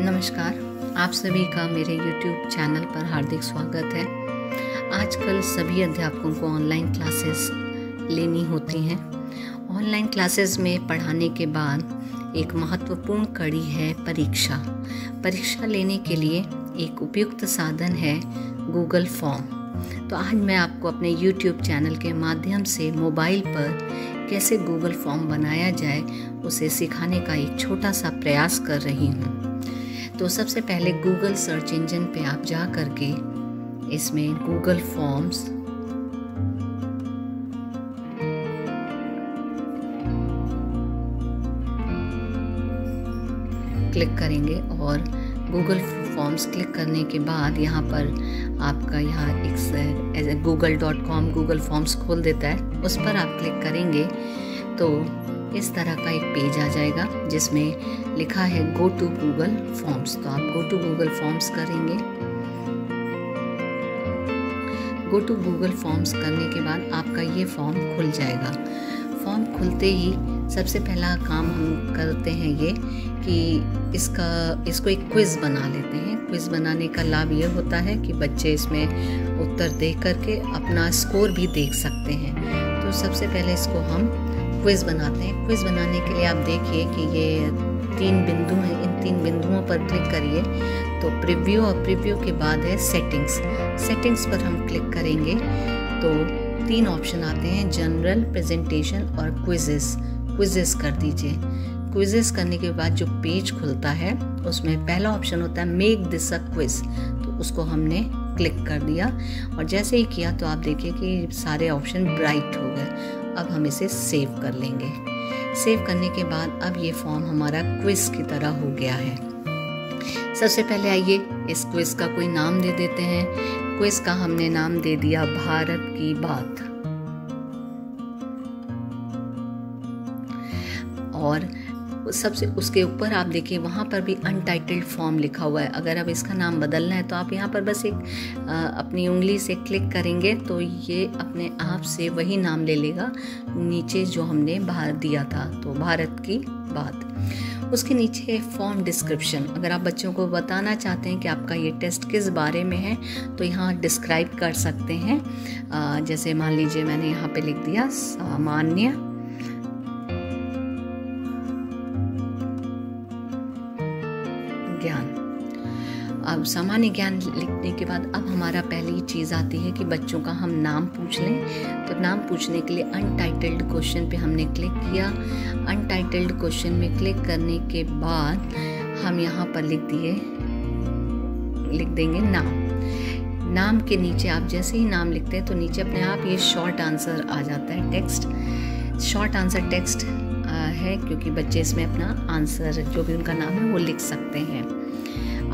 नमस्कार, आप सभी का मेरे YouTube चैनल पर हार्दिक स्वागत है। आजकल सभी अध्यापकों को ऑनलाइन क्लासेस लेनी होती हैं। ऑनलाइन क्लासेस में पढ़ाने के बाद एक महत्वपूर्ण कड़ी है परीक्षा। परीक्षा लेने के लिए एक उपयुक्त साधन है गूगल फॉर्म। तो आज मैं आपको अपने YouTube चैनल के माध्यम से मोबाइल पर कैसे गूगल फॉर्म बनाया जाए उसे सिखाने का एक छोटा सा प्रयास कर रही हूँ। तो सबसे पहले गूगल सर्च इंजन पे आप जा करके इसमें गूगल फॉर्म्स क्लिक करेंगे और गूगल फॉर्म्स क्लिक करने के बाद यहाँ पर आपका एक google.com गूगल फॉर्म्स खोल देता है। उस पर आप क्लिक करेंगे तो इस तरह का एक पेज आ जाएगा जिसमें लिखा है गो टू गूगल फॉर्म्स। तो आप गो टू गूगल फॉर्म्स करेंगे। गो टू गूगल फॉर्म्स करने के बाद आपका ये फॉर्म खुल जाएगा। फॉर्म खुलते ही सबसे पहला काम हम करते हैं ये कि इसको एक क्विज़ बना लेते हैं। क्विज़ बनाने का लाभ ये होता है कि बच्चे इसमें उत्तर देख करके अपना स्कोर भी देख सकते हैं। तो सबसे पहले इसको हम क्विज़ बनाते हैं। क्विज़ बनाने के लिए आप देखिए कि ये 3 बिंदु हैं। इन 3 बिंदुओं पर क्लिक करिए तो प्रीव्यू और प्रीव्यू के बाद है सेटिंग्स। सेटिंग्स पर हम क्लिक करेंगे तो 3 ऑप्शन आते हैं, जनरल, प्रेजेंटेशन और क्विजेस। क्विजेस कर दीजिए। क्विजेस करने के बाद जो पेज खुलता है उसमें पहला ऑप्शन होता है मेक दिस अ क्विज। तो उसको हमने क्लिक कर दिया और जैसे ही किया तो आप देखिए कि सारे ऑप्शन ब्राइट हो गए। अब हम इसे सेव कर लेंगे। सेव करने के बाद अब ये फॉर्म हमारा क्विज की तरह हो गया है। सबसे पहले आइए इस क्विज का कोई नाम दे देते हैं। क्विज का हमने नाम दे दिया भारत की बात। और सबसे उसके ऊपर आप देखिए वहाँ पर भी अनटाइटल्ड फॉर्म लिखा हुआ है। अगर अब इसका नाम बदलना है तो आप यहाँ पर बस एक अपनी उंगली से क्लिक करेंगे तो ये अपने आप से वही नाम ले लेगा नीचे जो हमने बाहर दिया था, तो भारत की बात। उसके नीचे फॉर्म डिस्क्रिप्शन। अगर आप बच्चों को बताना चाहते हैं कि आपका ये टेस्ट किस बारे में है तो यहाँ डिस्क्राइब कर सकते हैं। जैसे मान लीजिए मैंने यहाँ पे लिख दिया सामान्य ज्ञान। अब सामान्य ज्ञान लिखने के बाद अब हमारा पहली चीज़ आती है कि बच्चों का हम नाम पूछ लें। तो नाम पूछने के लिए अनटाइटल्ड क्वेश्चन पे हमने क्लिक किया। अनटाइटल्ड क्वेश्चन में क्लिक करने के बाद हम यहाँ पर लिख देंगे नाम। नाम के नीचे आप जैसे ही नाम लिखते हैं तो नीचे अपने आप ये शॉर्ट आंसर आ जाता है, टेक्स्ट। शॉर्ट आंसर टेक्स्ट है क्योंकि बच्चे इसमें अपना आंसर जो भी उनका नाम है वो लिख सकते हैं।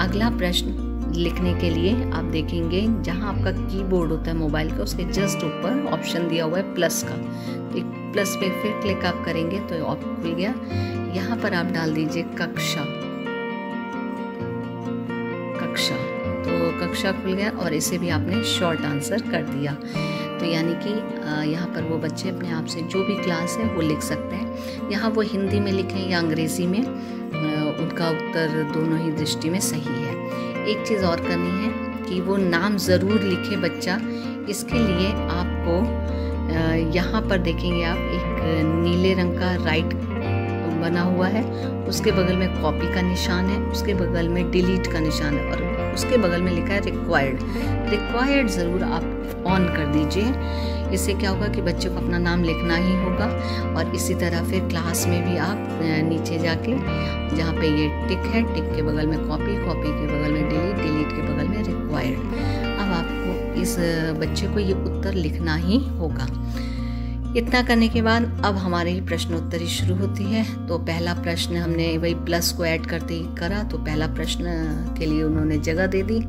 अगला प्रश्न लिखने के लिए आप देखेंगे जहां आपका कीबोर्ड होता है मोबाइल का उसके जस्ट ऊपर ऑप्शन दिया हुआ है प्लस का। तो एक प्लस पे फिर क्लिक आप करेंगे तो ऑप्शन खुल गया। यहाँ पर आप डाल दीजिए कक्षा। तो कक्षा खुल गया और इसे भी आपने शॉर्ट आंसर कर दिया। तो यानी कि यहाँ पर वो बच्चे अपने आप से जो भी क्लास है वो लिख सकते हैं। यहाँ वो हिंदी में लिखें या अंग्रेज़ी में, उनका उत्तर दोनों ही दृष्टि में सही है। एक चीज़ और करनी है कि वो नाम ज़रूर लिखे बच्चा। इसके लिए आपको यहाँ पर देखेंगे आप एक नीले रंग का राइट बना हुआ है, उसके बगल में कॉपी का निशान है, उसके बगल में डिलीट का निशान है और उसके बगल में लिखा है रिक्वायर्ड ज़रूर आप ऑन कर दीजिए। इससे क्या होगा कि बच्चे को अपना नाम लिखना ही होगा। और इसी तरह फिर क्लास में भी आप नीचे जाके जहाँ पे ये टिक है, टिक के बगल में कॉपी के बगल में डिलीट के बगल में रिक्वायर्ड। अब आपको इस बच्चे को ये उत्तर लिखना ही होगा। इतना करने के बाद अब हमारी प्रश्नोत्तरी शुरू होती है। तो पहला प्रश्न हमने वही प्लस को ऐड करते ही करा, तो पहला प्रश्न के लिए उन्होंने जगह दे दी।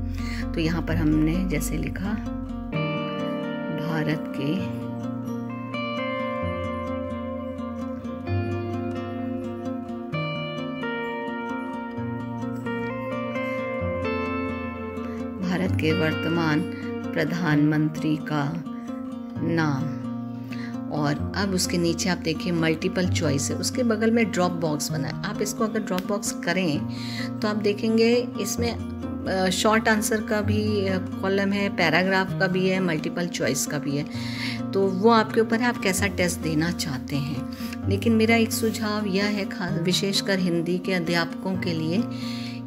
तो यहाँ पर हमने जैसे लिखा भारत के वर्तमान प्रधानमंत्री का नाम और अब उसके नीचे आप देखिए मल्टीपल चॉइस है, उसके बगल में ड्रॉप बॉक्स बना है। आप इसको अगर ड्रॉप बॉक्स करें तो आप देखेंगे इसमें शॉर्ट आंसर का भी कॉलम है, पैराग्राफ का भी है, मल्टीपल चॉइस का भी है। तो वो आपके ऊपर है आप कैसा टेस्ट देना चाहते हैं। लेकिन मेरा एक सुझाव यह है, खास विशेषकर हिंदी के अध्यापकों के लिए,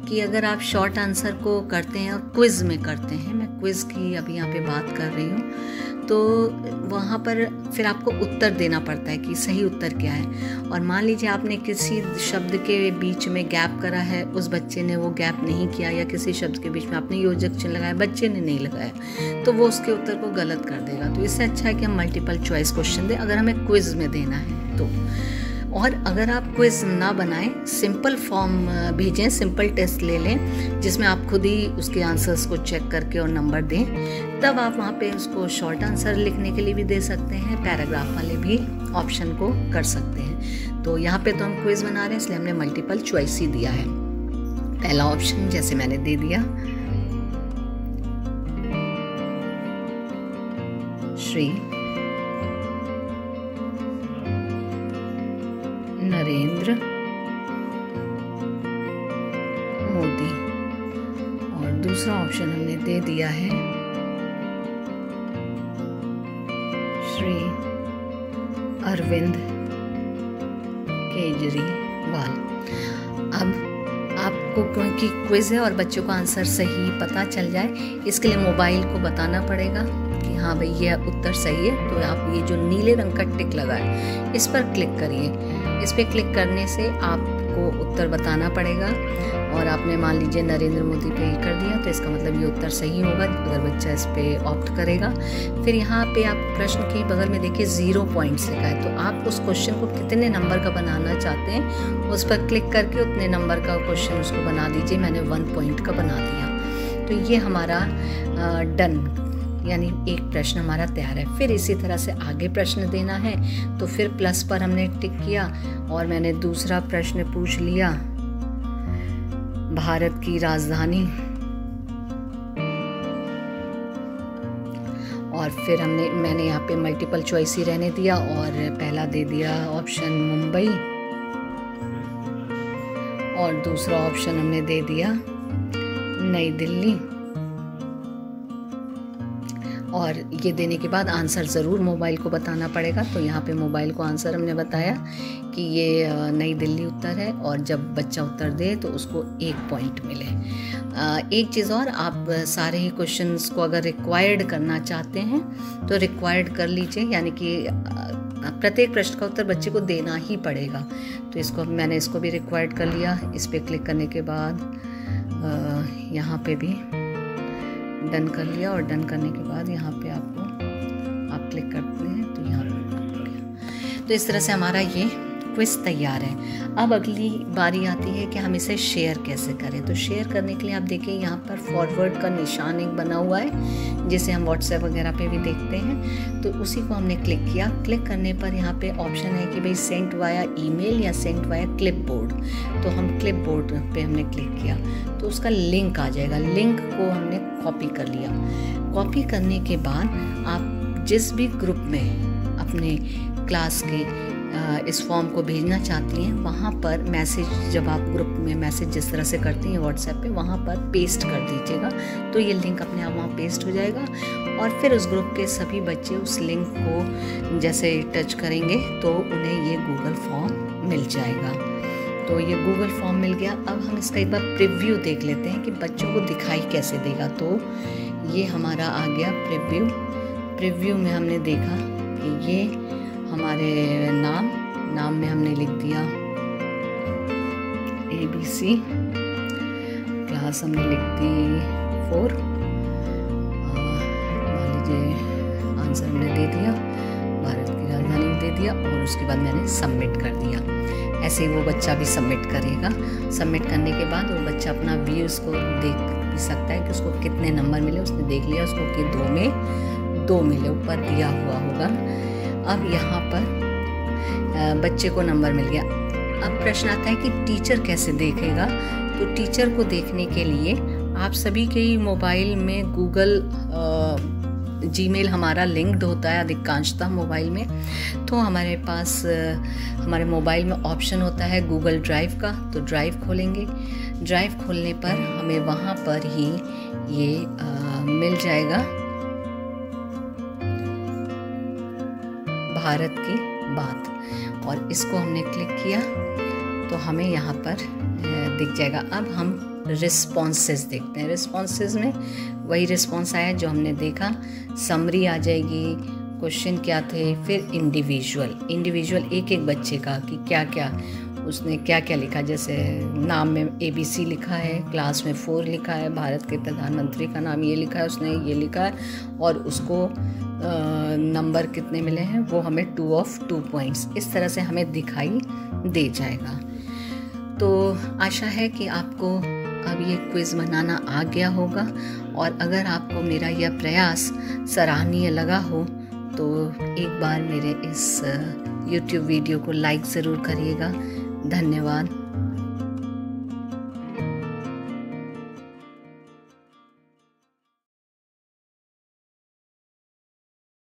कि अगर आप शॉर्ट आंसर को करते हैं और क्विज़ में करते हैं, मैं क्विज़ की अभी यहाँ पे बात कर रही हूँ, तो वहाँ पर फिर आपको उत्तर देना पड़ता है कि सही उत्तर क्या है। और मान लीजिए आपने किसी शब्द के बीच में गैप करा है, उस बच्चे ने वो गैप नहीं किया, या किसी शब्द के बीच में आपने योजक चिन्ह लगाया, बच्चे ने नहीं लगाया, तो वो उसके उत्तर को गलत कर देगा। तो इससे अच्छा है कि हम मल्टीपल चॉइस क्वेश्चन दें अगर हमें क्विज़ में देना है तो। और अगर आप क्विज़ ना बनाएं, सिंपल फॉर्म भेजें, सिंपल टेस्ट ले लें जिसमें आप खुद ही उसके आंसर्स को चेक करके और नंबर दें, तब आप वहाँ पे उसको शॉर्ट आंसर लिखने के लिए भी दे सकते हैं, पैराग्राफ वाले भी ऑप्शन को कर सकते हैं। तो यहाँ पे तो हम क्विज़ बना रहे हैं इसलिए हमने मल्टीपल चॉइस ही दिया है। पहला ऑप्शन जैसे मैंने दे दिया, श्री नरेंद्र मोदी, और दूसरा ऑप्शन हमने दे दिया है श्री अरविंद केजरीवाल। अब आपको क्योंकि क्विज है और बच्चों को आंसर सही पता चल जाए, इसके लिए मोबाइल को बताना पड़ेगा कि हाँ भाई यह उत्तर सही है। तो आप ये जो नीले रंग का टिक लगा है इस पर क्लिक करिए। इस पर क्लिक करने से आपको उत्तर बताना पड़ेगा, और आपने मान लीजिए नरेंद्र मोदी पे ही कर दिया तो इसका मतलब ये उत्तर सही होगा अगर बच्चा इस पे ऑप्ट करेगा। फिर यहाँ पे आप प्रश्न के बगल में देखिए 0 पॉइंट्स लिखा है, तो आप उस क्वेश्चन को कितने नंबर का बनाना चाहते हैं उस पर क्लिक करके उतने नंबर का क्वेश्चन उसको बना दीजिए। मैंने 1 पॉइंट का बना दिया। तो ये हमारा डन, यानी एक प्रश्न हमारा तैयार है। फिर इसी तरह से आगे प्रश्न देना है, तो फिर प्लस पर हमने टिक किया और मैंने दूसरा प्रश्न पूछ लिया, भारत की राजधानी, और फिर मैंने यहाँ पे मल्टीपल चॉइस ही रहने दिया और पहला दे दिया ऑप्शन मुंबई, और दूसरा ऑप्शन हमने दे दिया नई दिल्ली। और ये देने के बाद आंसर ज़रूर मोबाइल को बताना पड़ेगा। तो यहाँ पे मोबाइल को आंसर हमने बताया कि ये नई दिल्ली उत्तर है, और जब बच्चा उत्तर दे तो उसको 1 पॉइंट मिले। एक चीज़ और, आप सारे ही क्वेश्चंस को अगर रिक्वायर्ड करना चाहते हैं तो रिक्वायर्ड कर लीजिए, यानी कि प्रत्येक प्रश्न का उत्तर बच्चे को देना ही पड़ेगा। तो मैंने इसको भी रिक्वायर्ड कर लिया। इस पर क्लिक करने के बाद यहाँ पे भी डन कर लिया, और डन करने के बाद यहाँ पे आप क्लिक करते हैं तो यहाँ पे। तो इस तरह से हमारा ये क्विज तैयार है। अब अगली बारी आती है कि हम इसे शेयर कैसे करें। तो शेयर करने के लिए आप देखिए यहाँ पर फॉरवर्ड का निशान एक बना हुआ है, जिसे हम व्हाट्सएप वगैरह पे भी देखते हैं। तो उसी को हमने क्लिक किया। क्लिक करने पर यहाँ पे ऑप्शन है कि भाई सेंड वाया ईमेल या सेंड वाया क्लिपबोर्ड। तो हम क्लिपबोर्ड पे हमने क्लिक किया तो उसका लिंक आ जाएगा। लिंक को हमने कॉपी कर लिया। कॉपी करने के बाद आप जिस भी ग्रुप में अपने क्लास के इस फॉर्म को भेजना चाहती हैं, वहाँ पर मैसेज, जब आप ग्रुप में मैसेज जिस तरह से करती हैं व्हाट्सएप पे, वहाँ पर पेस्ट कर दीजिएगा। तो ये लिंक अपने आप वहाँ पेस्ट हो जाएगा, और फिर उस ग्रुप के सभी बच्चे उस लिंक को जैसे टच करेंगे तो उन्हें ये गूगल फॉर्म मिल जाएगा। तो ये गूगल फॉर्म मिल गया। अब हम इसका एक बार प्रीव्यू देख लेते हैं कि बच्चों को दिखाई कैसे देगा। तो ये हमारा आ गया प्रीव्यू। प्रीव्यू में हमने देखा कि ये हमारे नाम में हमने लिख दिया ABC, क्लास हमने लिख दी 4, मान लीजिए आंसर हमने दे दिया, भारत की राजधानी दे दिया, और उसके बाद मैंने सबमिट कर दिया। ऐसे ही वो बच्चा भी सबमिट करेगा। सबमिट करने के बाद वो बच्चा अपना व्यूज़ को देख भी सकता है कि उसको कितने नंबर मिले। उसने देख लिया उसको कि 2 में 2 मिले, ऊपर दिया हुआ होगा। अब यहाँ पर बच्चे को नंबर मिल गया। अब प्रश्न आता है कि टीचर कैसे देखेगा। तो टीचर को देखने के लिए आप सभी के ही मोबाइल में गूगल जीमेल हमारा लिंक्ड होता है अधिकांशतः मोबाइल में, तो हमारे पास हमारे मोबाइल में ऑप्शन होता है गूगल ड्राइव का। तो ड्राइव खोलेंगे, ड्राइव खोलने पर हमें वहाँ पर ही ये मिल जाएगा भारत की बात, और इसको हमने क्लिक किया तो हमें यहाँ पर दिख जाएगा। अब हम रिस्पॉन्सेस देखते हैं। रिस्पॉन्सेस में वही रिस्पॉन्स आया जो हमने देखा, समरी आ जाएगी, क्वेश्चन क्या थे, फिर इंडिविजुअल एक एक बच्चे का कि क्या क्या उसने क्या क्या लिखा। जैसे नाम में ABC लिखा है, क्लास में 4 लिखा है, भारत के प्रधानमंत्री का नाम ये लिखा है, उसने ये लिखा है, और उसको नंबर कितने मिले हैं वो हमें 2 of 2 points इस तरह से हमें दिखाई दे जाएगा। तो आशा है कि आपको अब ये क्विज़ बनाना आ गया होगा, और अगर आपको मेरा यह प्रयास सराहनीय लगा हो तो एक बार मेरे इस YouTube वीडियो को लाइक ज़रूर करिएगा। धन्यवाद।